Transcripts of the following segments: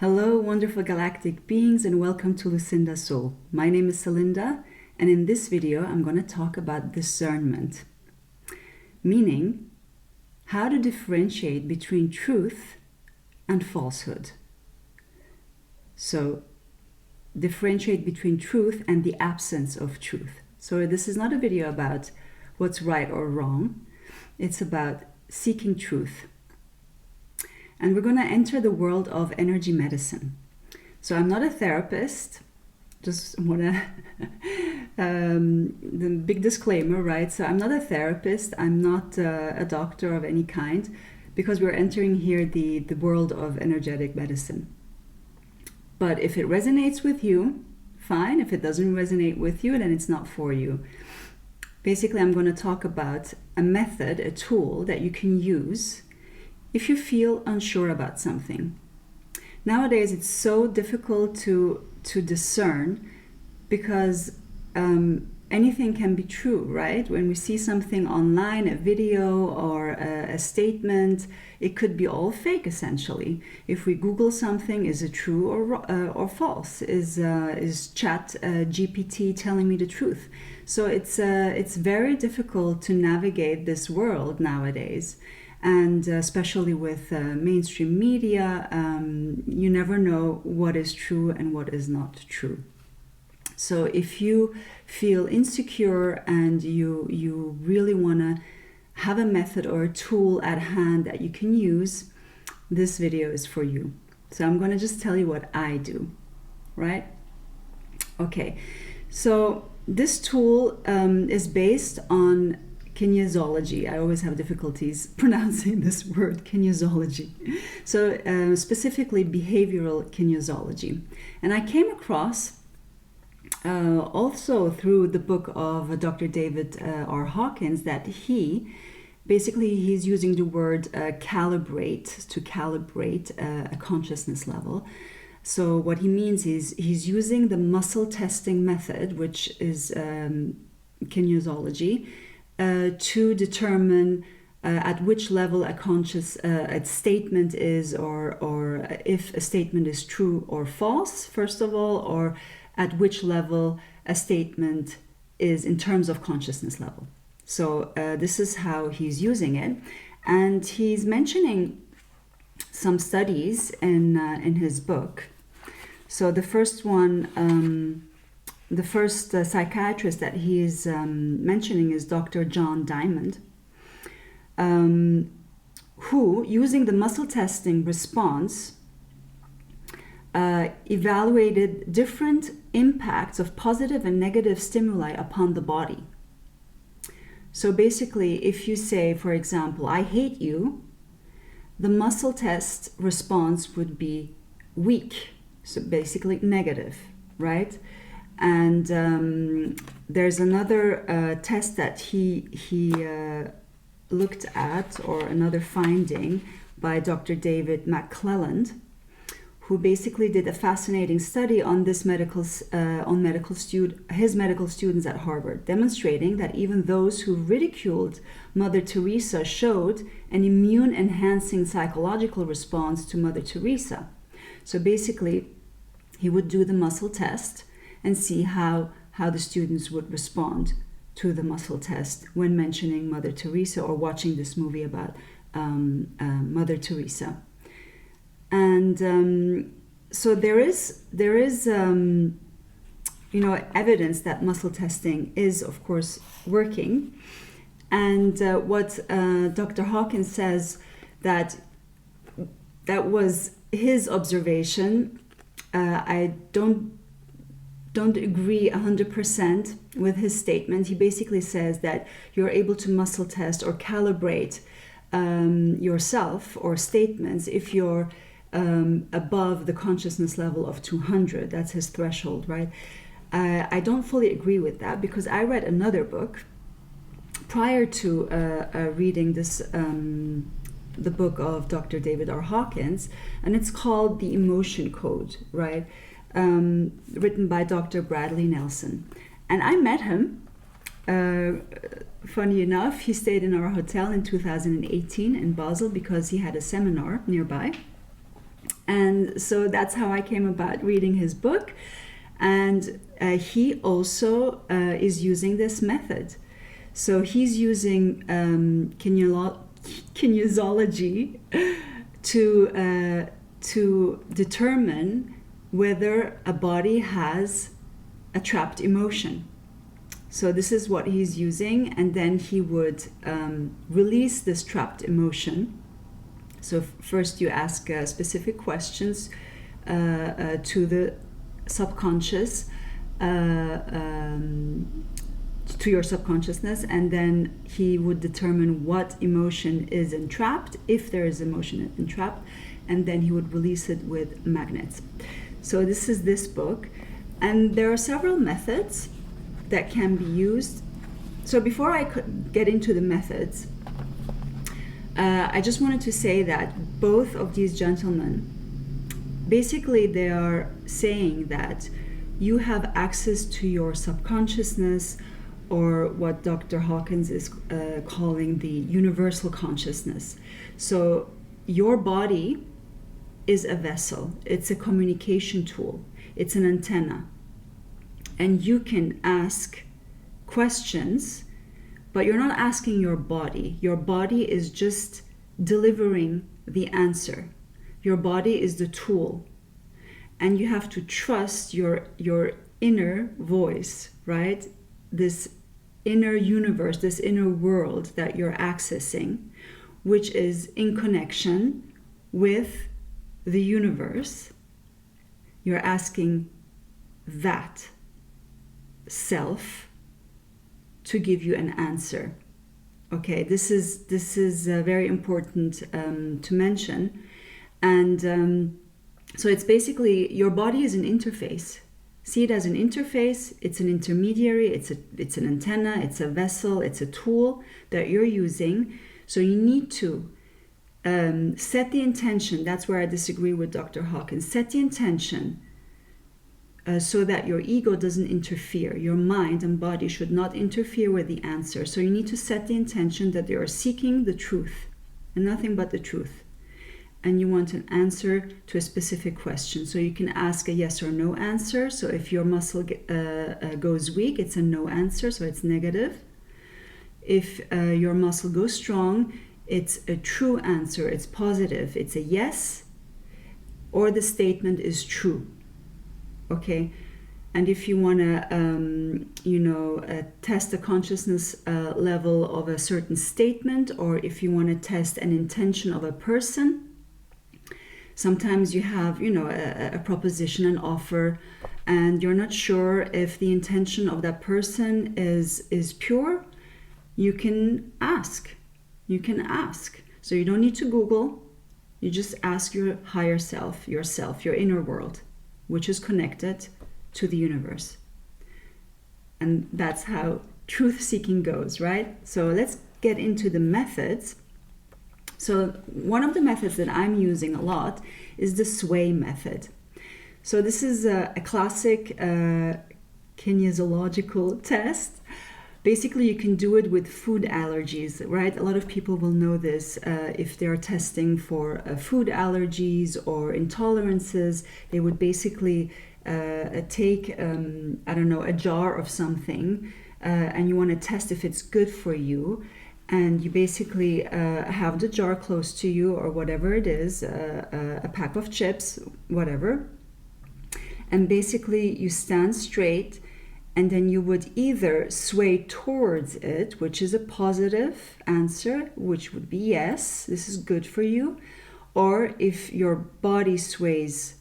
Hello, wonderful galactic beings, and welcome to Lucinda Soul. My name is Selinda, and in this video, I'm going to talk about discernment, meaning how to differentiate between truth and falsehood. So, differentiate between truth and the absence of truth. So, this is not a video about what's right or wrong, it's about seeking truth. And we're going to enter the world of energy medicine. So I'm not a therapist, just want to, the big disclaimer, right? So I'm not a therapist, I'm not a doctor of any kind, because we're entering here the world of energetic medicine. But if it resonates with you, fine. If it doesn't resonate with you, then it's not for you. Basically, I'm going to talk about a method, a tool that you can use if you feel unsure about something. Nowadays, it's so difficult to discern because anything can be true, right? When we see something online, a video or a statement, it could be all fake, essentially. If we Google something, is it true or false? Is Chat GPT telling me the truth? So it's very difficult to navigate this world nowadays. And especially with mainstream media, you never know what is true and what is not true. So if you feel insecure and you really want to have a method or a tool at hand that you can use, this video is for you. So I'm going to just tell you what I do, right? Okay, so this tool is based on Kinesiology. I always have difficulties pronouncing this word, kinesiology. So specifically behavioral kinesiology. And I came across also through the book of Dr. David R. Hawkins that he's using the word calibrate to calibrate a consciousness level. So what he means is he's using the muscle testing method, which is kinesiology, to determine at which level a statement is, or if a statement is true or false, first of all, or at which level a statement is in terms of consciousness level. So this is how he's using it, and he's mentioning some studies in his book. So the first one. The first psychiatrist that he is mentioning is Dr. John Diamond, who, using the muscle testing response, evaluated different impacts of positive and negative stimuli upon the body. So basically, if you say, for example, I hate you, the muscle test response would be weak, so basically negative, right? And there's another test that he looked at, or another finding by Dr. David McClelland, who basically did a fascinating study on his medical students at Harvard, demonstrating that even those who ridiculed Mother Teresa showed an immune-enhancing psychological response to Mother Teresa. So basically, he would do the muscle test and see how the students would respond to the muscle test when mentioning Mother Teresa or watching this movie about Mother Teresa. And so there is evidence that muscle testing is, of course, working. And what Dr. Hawkins says that was his observation. I don't agree 100% with his statement. He basically says that you're able to muscle test or calibrate yourself or statements if you're above the consciousness level of 200. That's his threshold, right? I don't fully agree with that, because I read another book prior to reading this, the book of Dr. David R. Hawkins, and it's called The Emotion Code, right? Written by Dr. Bradley Nelson. And I met him, funny enough, he stayed in our hotel in 2018 in Basel because he had a seminar nearby. And And so that's how I came about reading his book. And he also is using this method. So he's using kinesiology to determine whether a body has a trapped emotion. So this is what he's using, and then he would release this trapped emotion. So first you ask specific questions to the subconscious, to your subconsciousness, and then he would determine what emotion is entrapped, if there is emotion entrapped, and then he would release it with magnets. So this is this book, and there are several methods that can be used. So before I could get into the methods, I just wanted to say that both of these gentlemen, basically they are saying that you have access to your subconsciousness, or what Dr. Hawkins is calling the universal consciousness. So your body is a vessel, it's a communication tool, it's an antenna. And you can ask questions, but you're not asking your body. Your body is just delivering the answer. Your body is the tool. And you have to trust your inner voice, right? This inner universe, this inner world that you're accessing, which is in connection with the universe. You're asking that self to give you an answer. Okay, this is very important to mention. And so it's basically, your body is an interface. See it as an interface. It's an intermediary. It's an antenna. It's a vessel. It's a tool that you're using. So you need to set the intention. That's where I disagree with Dr. Hawkins. Set the intention so that your ego doesn't interfere. Your mind and body should not interfere with the answer. So you need to set the intention that you are seeking the truth and nothing but the truth. And you want an answer to a specific question. So you can ask a yes or no answer. So if your muscle goes weak, it's a no answer, so it's negative. If your muscle goes strong, it's a true answer, it's positive, it's a yes, or the statement is true. Okay? And if you want to, test the consciousness level of a certain statement, or if you want to test an intention of a person, sometimes you have, a proposition, an offer, and you're not sure if the intention of that person is pure. You can ask. So you don't need to Google. You just ask your higher self, yourself, your inner world, which is connected to the universe. And that's how truth-seeking goes, right? So let's get into the methods. So one of the methods that I'm using a lot is the sway method. So this is a classic kinesiological test. Basically, you can do it with food allergies, right? A lot of people will know this if they're testing for food allergies or intolerances. They would basically take, a jar of something, and you want to test if it's good for you. And you basically have the jar close to you, or whatever it is, a pack of chips, whatever. And basically you stand straight, and then you would either sway towards it, which is a positive answer, which would be yes, this is good for you. Or if your body sways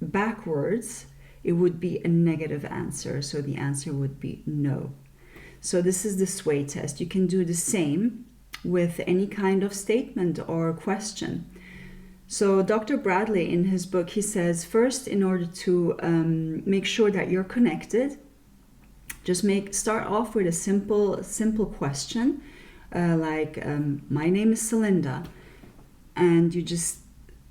backwards, it would be a negative answer. So the answer would be no. So this is the sway test. You can do the same with any kind of statement or question. So Dr. Bradley, in his book, he says, first, in order to make sure that you're connected, just start off with a simple question, like, my name is Selinda. And you just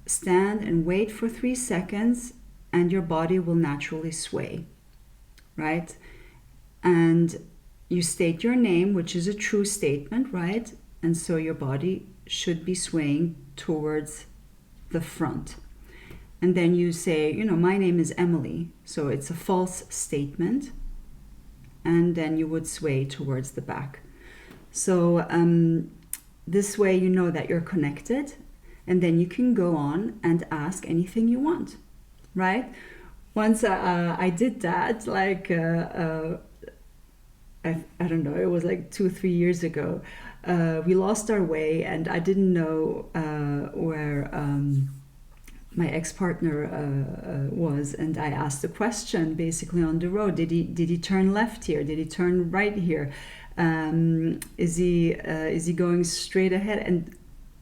stand and wait for 3 seconds, and your body will naturally sway, right? And you state your name, which is a true statement, right? And so your body should be swaying towards the front. And then you say, my name is Emily. So it's a false statement. And then you would sway towards the back. So this way you know that you're connected. And then you can go on and ask anything you want, right? Once I did that, like, I don't know, it was like 2-3 years ago. We lost our way and I didn't know where my ex-partner was, and I asked a question basically on the road. Did he turn left here? Did he turn right here? Is he going straight ahead? And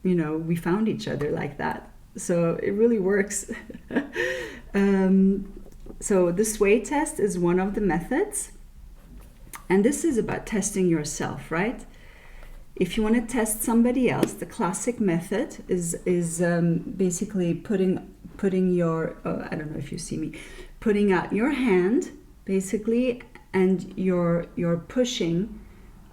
we found each other like that. So it really works. So the sway test is one of the methods. And this is about testing yourself, right? If you want to test somebody else, the classic method is basically putting your, I don't know if you see me, putting out your hand, basically, and you're pushing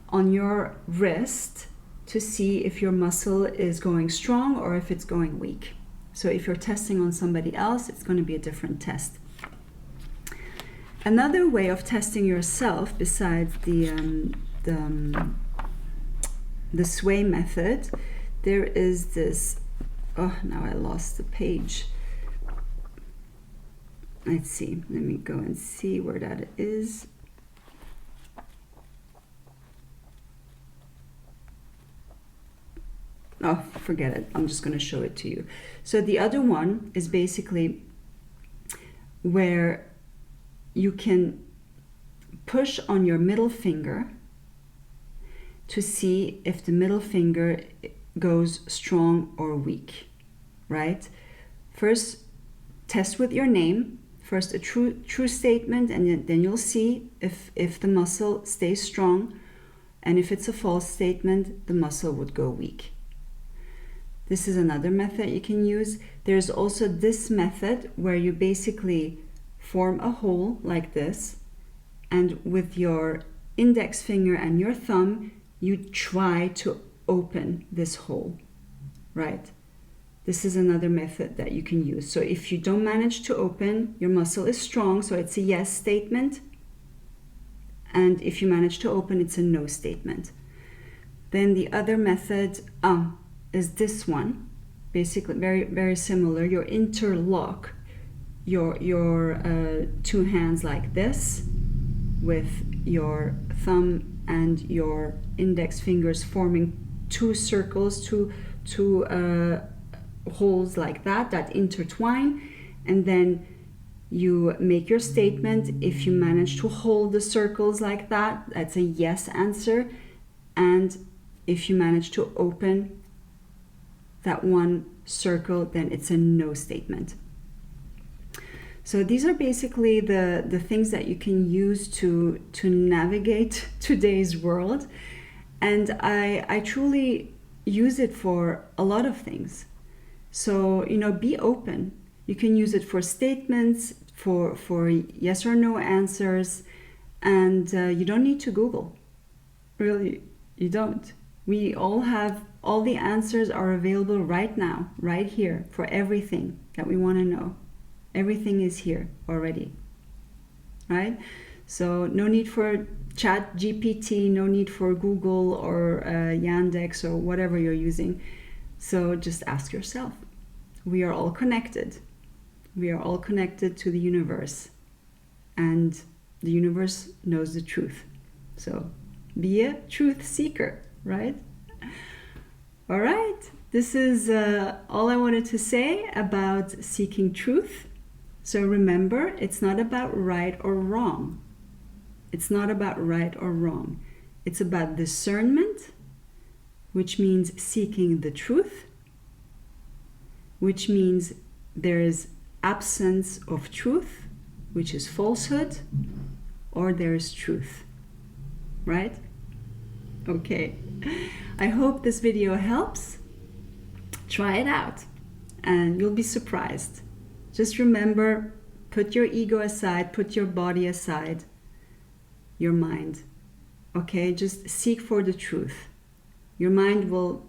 on your wrist to see if your muscle is going strong or if it's going weak. So if you're testing on somebody else, it's going to be a different test. Another way of testing yourself besides the sway method, there is this, now I lost the page. Let's see, let me go and see where that is. Oh, forget it. I'm just going to show it to you. So the other one is basically where you can push on your middle finger to see if the middle finger goes strong or weak, right? First, test with your name. First, a true statement, and then you'll see if the muscle stays strong, and if it's a false statement, the muscle would go weak. This is another method you can use. There's also this method where you basically form a hole like this, and with your index finger and your thumb, you try to open this hole, right? This is another method that you can use. So if you don't manage to open, your muscle is strong, so it's a yes statement. And if you manage to open, it's a no statement. Then the other method is this one, basically very, very similar. You interlock your two hands like this, with your thumb and your index fingers forming two circles, two holes like that intertwine, and then you make your statement. If you manage to hold the circles like that, that's a yes answer. And if you manage to open that one circle, then it's a no statement. So these are basically the things that you can use to navigate today's world. And I truly use it for a lot of things. So, be open. You can use it for statements, for yes or no answers, and you don't need to Google. Really, you don't. We all have, all the answers are available right now, right here, for everything that we want to know. Everything is here already, right? So no need for Chat GPT, no need for Google or Yandex or whatever you're using. So just ask yourself. We are all connected. We are all connected to the universe, and the universe knows the truth. So be a truth seeker, right? All right. This is all I wanted to say about seeking truth. So remember, it's not about right or wrong. It's not about right or wrong. It's about discernment, which means seeking the truth, which means there is absence of truth, which is falsehood, or there is truth, right? Okay. I hope this video helps. Try it out and you'll be surprised. Just remember, put your ego aside, put your body aside, your mind. Okay, just seek for the truth. Your mind will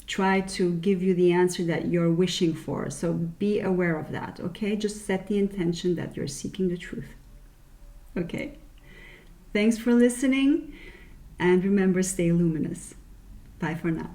try to give you the answer that you're wishing for. So be aware of that, okay? Just set the intention that you're seeking the truth. Okay. Thanks for listening, and remember, stay luminous. Bye for now.